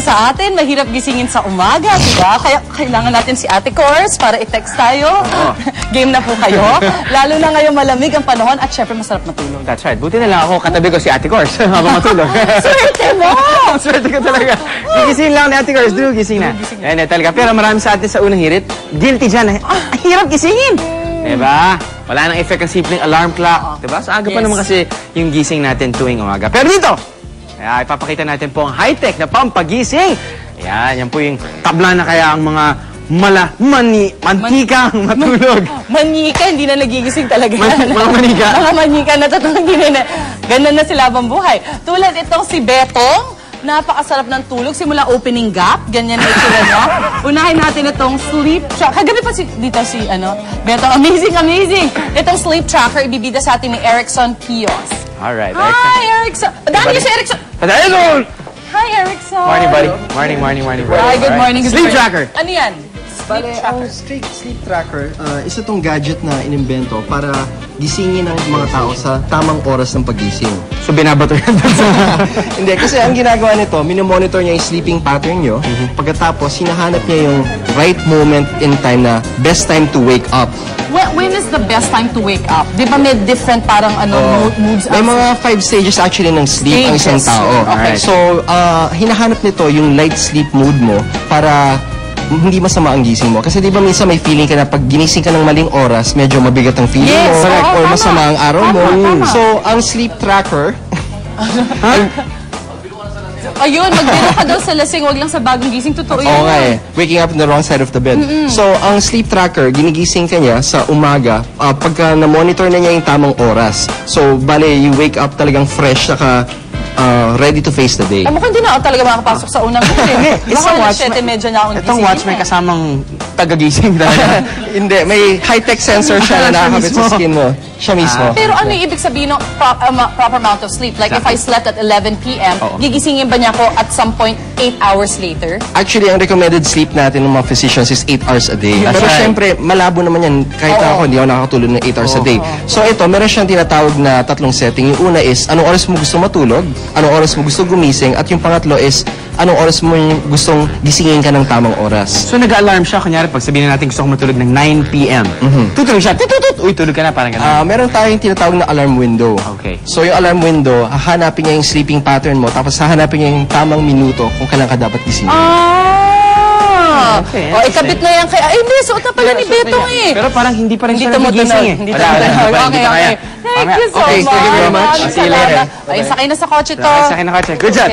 sa atin, mahirap gisingin sa umaga, diba? Kaya kailangan natin si Ate Cors para i-text tayo. Game na po kayo. Lalo na ngayon malamig ang panahon at syempre masarap matulog. That's right. Buti na lang ako katabi ko si Ate Cors habang matulog. Swerte mo! Swerte ko talaga. Gigising lang ni Ate Cors. Gising na. Ayan, talaga. Pero marami sa atin sa unang hirit, guilty dyan. Hirap gisingin. Diba? Wala nang effect ang simpleng alarm clock. Diba? Sa aga pa naman kasi yung gising natin tuwing umaga. Pero dito, ipapakita natin po ang high-tech na pampagising. Ayan, yan po yung tabla na kaya ang mga mantikang matulog. Manika, hindi na nagigising talaga. Mga manika. Mga manika na hindi na. Ganun na sila habang buhay. Tulad itong si Betong, napakasarap ng tulog. Simula opening gap, ganyan na itsura niya. Unahin natin itong sleep tracker. Kagabi pa dito si Betong. Amazing. Itong sleep tracker, ibibida sa atin ni Erickson Kios. Alright, Hi, Erickson. Dahil niyo si Erickson. Hi, Erickson. Morning, buddy. Morning. Hi, good morning. Sleep tracker. Ano yan? Bale, ang sleep tracker, isa tong gadget na inimbento para gisingin ang mga tao sa tamang oras ng paggising. So, binabato yan doon sa... Hindi, kasi ang ginagawa nito, minomonitor niya yung sleeping pattern nyo. Pagkatapos, hinahanap niya yung right moment in time na best time to wake up. When is the best time to wake up? Di ba may different parang moods? May mga 5 stages actually ng sleep ang isang tao. Okay. So, hinahanap nito yung light sleep mode mo para hindi masama ang gising mo. Kasi di ba minsan may feeling ka na pag ginising ka ng maling oras, medyo mabigat ang feeling mo. Or masama ang araw mo. So, ang sleep tracker... Ayun, magbiro ka daw sa lasing, wag lang sa bagong gising. Totoo yun. Oo nga eh. Waking up on the wrong side of the bed. So, ang sleep tracker, ginigising ka niya sa umaga pagka na-monitor na niya yung tamang oras. So, bale, you wake up talagang fresh, saka ready to face the day. Mukhang hindi na ako talaga makapasok sa unang gising. Baka alas 7:30 na akong gising. Itong watch may kasamang tagagising talaga. Hindi, may high-tech sensor siya na nakakabit sa skin mo. Siya mismo. Pero ano yung ibig sabihin ng proper amount of sleep? Like if I slept at 11 p.m., gigisingin ba niya ako at some point 8 hours later? Actually, ang recommended sleep natin ng mga physicians is 8 hours a day. Pero syempre, malabo naman yan. Kahit ako, hindi ako nakakatulog ng 8 hours a day. So ito, meron siyang tinatawag na tatlong setting. Yung una is, anong oras mo gusto matulog? Anong oras mo gusto gumising? At yung pangatlo is, anong oras mo gustong gisingin ka ng tamang oras? So nag-alarm siya, kunyari pag sabihin natin gusto ko matulog ng 9 p.m. Tutulog siya, tututut! Uy, tulog ka na, parang gano'n. Meron tayong tinatawag na alarm window. Okay. So yung alarm window, hahanapin niya yung sleeping pattern mo, tapos hahanapin niya yung tamang minuto kung kailan ka dapat gisingin. Okay. O, ikabit na yan kay... Ay, hindi, suot na pala ni Betong eh. Pero parang hindi pa rin siya tumutunog. nagigising eh. Hindi tumutunog. Okay. Thank you so much. Thank you very much. See you later. Ay, sakay na sa kotse to. Sakay na kotse. Good job.